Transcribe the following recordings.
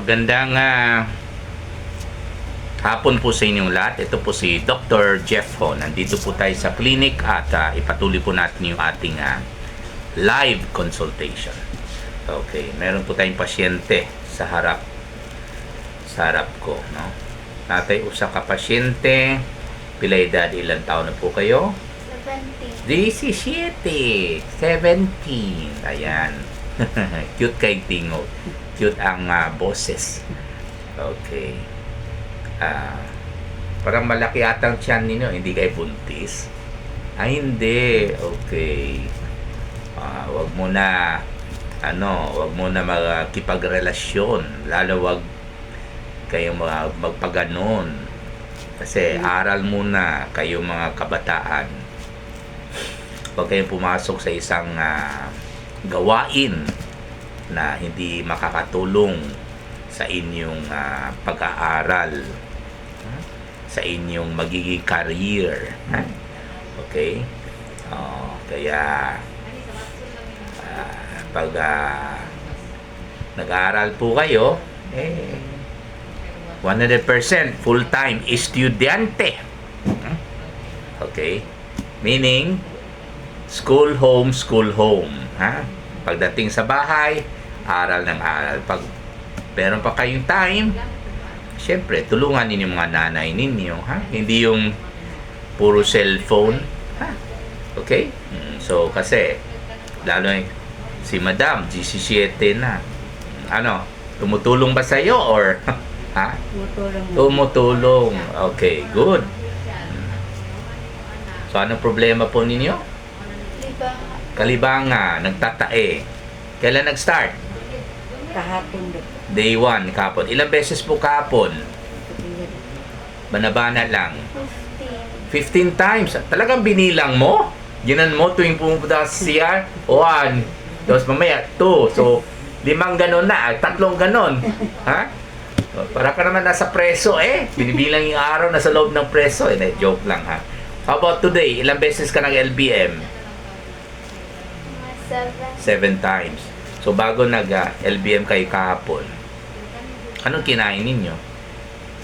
Magandang hapon po sa inyong lahat. Ito po si Dr. Jeff Ho. Nandito po tayo sa clinic at ipatuloy po natin yung ating live consultation. Okay, meron po tayong pasyente sa harap ko, no? Natay usa ka pasyente. Pila edad, ilang taon na po kayo? 17. 17. Ayan. Cute kay Tingo. Cute ang boses. Okay. Parang malaki atang tiyan ninyo. Hindi kayo buntis? Ay, hindi. Okay. Wag mo na magkipagrelasyon. Lalo wag kayong magpaganon. Kasi aral muna kayong mga kabataan. Huwag kayong pumasok sa isang gawain na hindi makakatulong sa inyong pag-aaral, sa inyong magiging career. Okay? Kaya pag nag-aaral po kayo, 100% full-time estudyante. Okay? Meaning, school home. Pagdating sa bahay, aral ng aral. Pag meron pa kayong time, syempre, tulungan ninyo mga nanay ninyo. Hindi yung puro cellphone. Okay? So, kasi, lalo si Madam, 17 na. Tumutulong ba sa'yo or... Tumutulong. Okay, good. So, anong problema po ninyo? Kalibanga, nagtatae. Kailan nag-start? Kahapon. Day 1, kahapon. Ilang beses po kahapon? Banabana lang. 15 times. Talagang binilang mo? Ginan mo tuwing pumunta sa CR? 1. Tapos mamaya, 2. So, 5 ganon na. 3 ganon. Ha? Para ka naman nasa preso Binibilang yung araw na sa loob ng preso. Joke lang ha. How about today? Ilang beses ka nag-LBM? 7 times. So, bago nag-LBM kayo kahapon, anong kinain ninyo?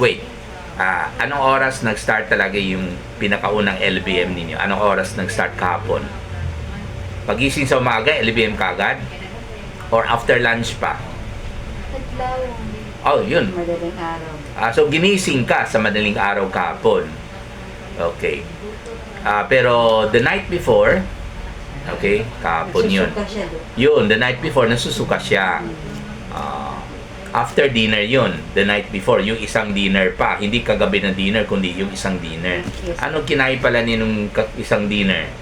Wait. Anong oras nag-start talaga yung pinakaunang LBM ninyo? Anong oras nag-start kahapon? Pagising sa umaga, LBM kagad? Or after lunch pa? Oh, yun. Madaling araw. So, ginising ka sa madaling araw kahapon. Okay. Pero the night before, okay, kahapon yun. Yun, the night before, nasusuka siya. After dinner yun, the night before, yung isang dinner pa. Hindi kagabi na dinner, kundi yung isang dinner. Anong kinain pala niya nung isang dinner?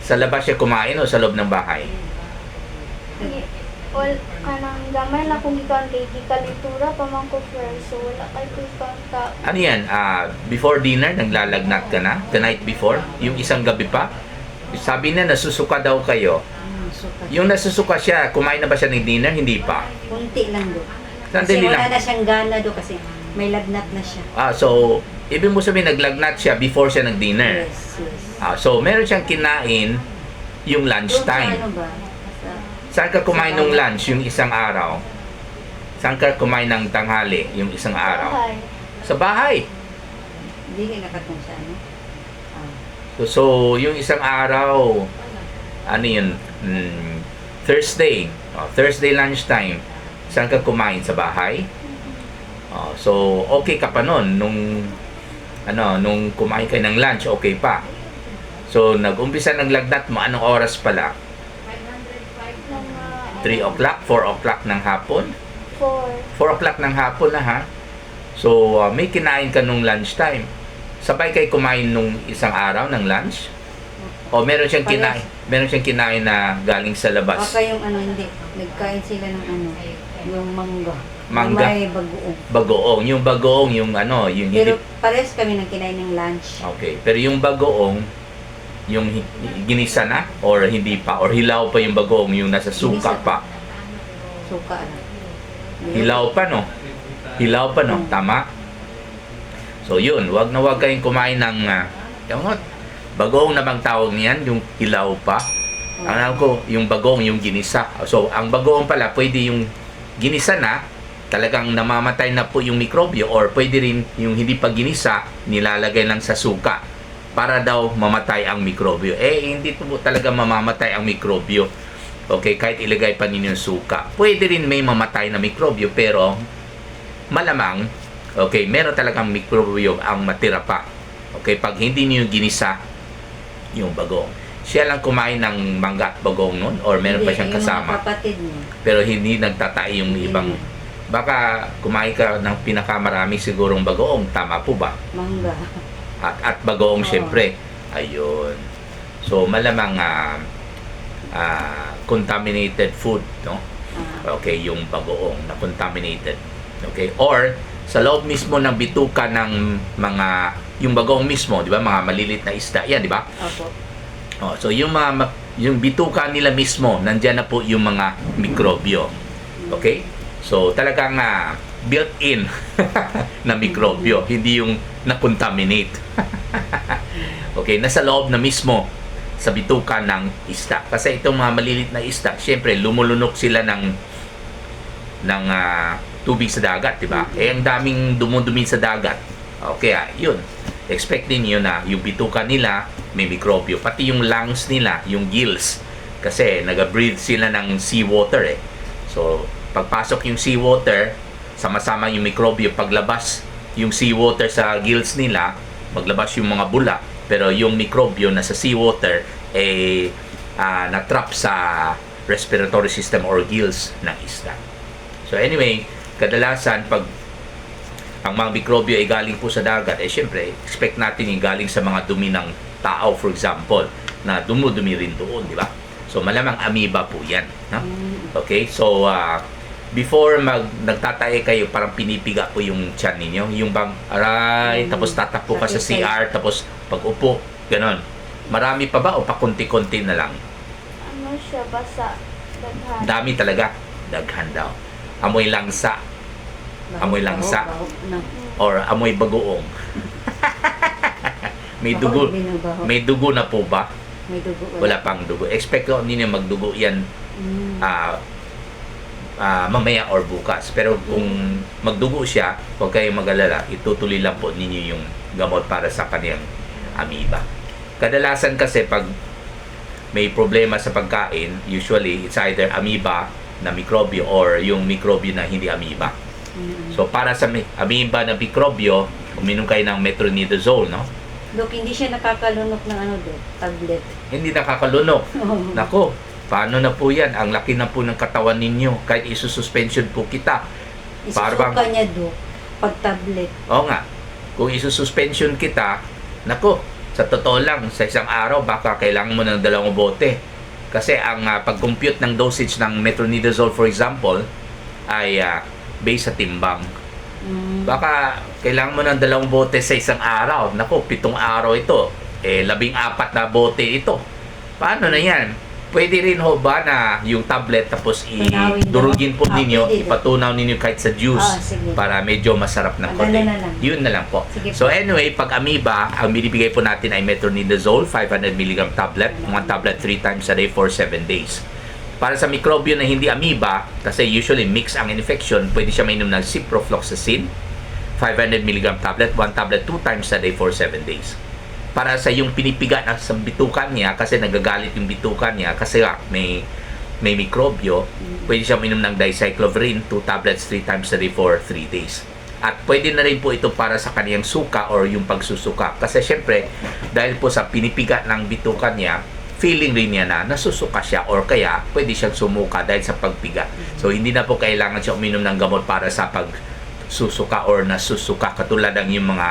Sa labas siya kumain o sa loob ng bahay? Kanang gamay na kung ikan kay kalitura pamang ko first, so wala kay kumpanta. Ano yan? Before dinner, naglalagnat ka na? The night before? Yung isang gabi pa? Sabi na nasusuka daw kayo. Yung nasusuka siya, kumain na ba siya ng dinner? Hindi pa. Kunti lang do. Sandali Kasi wala lang. na siyang gana do kasi may lagnat na siya. So, ibig mo sabihin naglagnat siya before siya nag-dinner. Yes. So, meron siyang kinain yung lunchtime. Ano ba? Saan ka kumain ng lunch yung isang araw? Saan ka kumain ng tanghali yung isang araw? Sa bahay. Hindi kayo nakatong siya, no? So, yung isang araw, ano yun? Thursday. Thursday lunchtime. Saan ka kumain? Sa bahay? So, okay ka pa nun. Nung kumain kayo ng lunch, okay pa. So, nag-umpisa ng lagnat mo, anong oras pala? 3 o'clock? 4 o'clock ng hapon? 4 o'clock ng hapon na ha? So, may kinain ka nung lunchtime. Sabay kayo kumain nung isang araw ng lunch? O meron siyang kinain na galing sa labas? Baka yung hindi. Nagkain sila ng yung mangga. Mangga? May bagoong. Bagoong. Yung bagoong, yung Pero pares kami nang kinain ng lunch. Okay. Pero yung bagoong, yung ginisa na or hindi pa or hilaw pa yung bagoong yung nasa suka pa. Suka na. Hilaw pa no? Tama? So yun, wag kayong kumain ng bagoong na bang tawag niyan, yung hilaw pa. Ang alam ko, yung bagoong yung ginisa. So ang bagoong pala pwede yung ginisa na, talagang namamatay na po yung mikrobyo, or pwede rin yung hindi pa ginisa, nilalagay lang sa suka para daw mamatay ang mikrobyo. Hindi po talaga mamamatay ang mikrobyo. Okay, kahit ilagay pa ninyo yung suka. Pwede rin may mamatay na mikrobyo, pero malamang, okay, meron talagang mikrobyo ang matira pa. Okay, pag hindi niyo ginisa yung bagoong. Siya lang kumain ng mangga at bagoong nun, or meron pa siyang kasama. Yung mga kapatid niya. Pero hindi nagtatay yung Hindi ibang. Baka kumain ka ng pinakamarami sigurong bagoong, tama po ba? Mangga. At bagoong Oo. syempre. Ayun. So malamang contaminated food, no? Okay, yung bagoong na contaminated. Okay? Or sa loob mismo ng bituka ng mga yung bagoong mismo, di ba? Mga malilit na isda yan, di ba? Opo. So yung yung bituka nila mismo, nandiyan na po yung mga mikrobyo. Okay? So talagang built-in na mikrobyo, hindi yung na-contaminate. Okay, nasa loob na mismo sa bituka ng isda. Kasi itong mga malilit na isda, syempre lumulunok sila ng tubig sa dagat, di ba? Ang daming dumudumi sa dagat. Okay, yun. Expect niyo na yung bituka nila may mikrobyo, pati yung lungs nila, yung gills, kasi nag-breathe sila ng seawater eh. So, pagpasok yung seawater, sama-sama yung mikrobyo, paglabas yung seawater sa gills nila, maglabas yung mga bula, pero yung mikrobyo na sa seawater na-trap sa respiratory system or gills ng isda. So anyway, kadalasan pag ang mga mikrobyo ay galing po sa dagat, syempre, expect natin yung galing sa mga dumi ng tao, for example, na dumudumi rin doon, di ba? So malamang amoeba po yan. No? Okay, so before nagtatae kayo, parang pinipiga po yung tiyan ninyo, yung bang aray, tapos tatakbo ka sa CR, tapos pag upo, ganon. Marami pa ba o pakunti-kunti na lang? Ano siya, basa. Daghan. Dami talaga. Daghan daw. Amoy langsa. Amoy langsa. Or amoy bagoong. May dugo. May dugo na po ba? May dugo. Wala pang dugo. Expect ko ninyo magdugo yan mamaya or bukas. Pero kung magdugo siya, huwag kayong mag-alala. Itutuloy lang po ninyo yung gamot para sa kaniyang amoeba. Kadalasan kasi pag may problema sa pagkain, usually it's either amoeba na mikrobyo or yung mikrobyo na hindi amoeba. So para sa amoeba na mikrobyo, uminom kayo ng metronidazole, no? Dok, hindi siya nakakalunok ng tablet. Hindi nakakalunok. Nako, paano na po yan? Ang laki na po ng katawan ninyo. Kahit isususpension po kita. Isusuka niya, Dok, pag tablet. Oo nga. Kung isususpension kita, nako, sa totoo lang, sa isang araw, baka kailangan mo ng 2 bote. Kasi ang pag-compute ng dosage ng metronidazole, for example, ay based sa timbang. Baka kailangan mo ng 2 bote sa isang araw. Nako, 7 araw ito. 14 na bote ito. Paano na yan? Pwede rin ho ba na yung tablet tapos idurugin po ninyo, ipatunaw ninyo kahit sa juice para medyo masarap ng konti. Yun na lang po. So anyway, pag amoeba, ang binibigay po natin ay metronidazole, 500 mg tablet, 1 tablet 3 times a day for 7 days. Para sa mikrobyo na hindi amoeba, kasi usually mix ang infection, pwede siya mainom ng ciprofloxacin, 500 mg tablet, 1 tablet 2 times a day for 7 days. Para sa yung pinipiga na sa bitukan niya, kasi nagagalit yung bitukan niya, kasi may mikrobyo, pwede siya mainom ng dicyclovir, 2 tablets 3 times a day for 3 days. At pwede na rin po ito para sa kaniyang suka or yung pagsusuka. Kasi syempre, dahil po sa pinipiga ng bitukan niya, feeling rin niya na nasusuka siya or kaya pwede siyang sumuka dahil sa pagpiga. So hindi na po kailangan siya uminom ng gamot para sa pagsusuka or nasusuka, katulad ng yung mga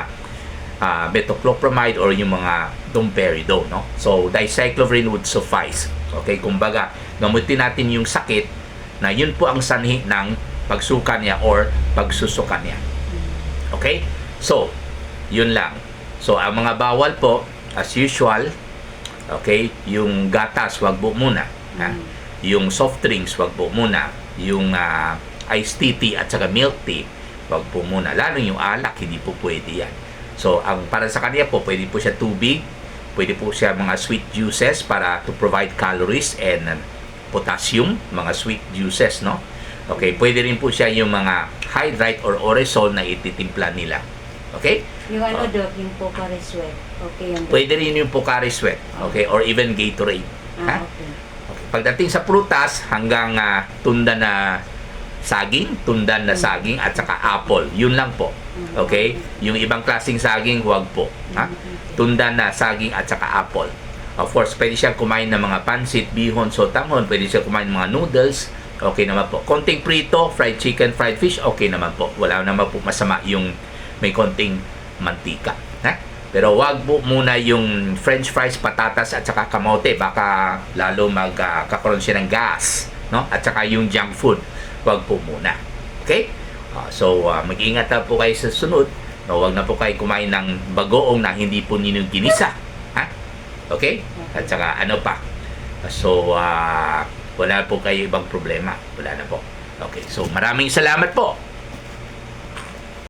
metoclopramide or yung mga domperidone, no? So dicyclovir would suffice. Okay, kumbaga gamutin natin yung sakit na yun po ang sanhi ng pagsuka niya or pagsusuka niya. Okay? So, yun lang. So, ang mga bawal po, as usual, okay, yung gatas, wag po muna. Yung soft drinks, wag po muna. Yung iced tea at saka milk tea, wag po muna. Lalo yung alak, hindi po pwede yan. So, ang para sa kanya po, pwede po siya tubig, pwede po siya mga sweet juices para to provide calories and potassium, mga sweet juices, no? Okay, pwede rin po siya yung mga Hydrate or Oresol na ititimpla nila. Okay? Yung ano, Dok, yung Pocari Sweat. Okay, yung Pwede rin yung Pocari Sweat. Okay? Or even Gatorade. Ha? Okay. Okay. Pagdating sa prutas, hanggang tunda na saging, tundan na saging, at saka apple. Yun lang po. Okay? Yung ibang klaseng saging, huwag po. Ha? Tundan na saging at saka apple. Of course, pwede siyang kumain ng mga pansit, bihon, sotanghon. Pwede siyang kumain ng mga noodles. Okay naman po. Konting prito, fried chicken, fried fish, okay naman po. Wala naman po masama yung may konting mantika. Ha? Pero wag po muna yung french fries, patatas, at saka kamote. Baka lalo magkakaroon siya ng gas. No? At saka yung junk food, wag po muna. Okay? So, mag-ingat na po kayo sa sunod. No, wag na po kayo kumain ng bagoong na hindi po ninyo ginisa. Ha? Okay? At saka ano pa? So, wala po kayo ibang problema. Wala na po. Okay. So, maraming salamat po.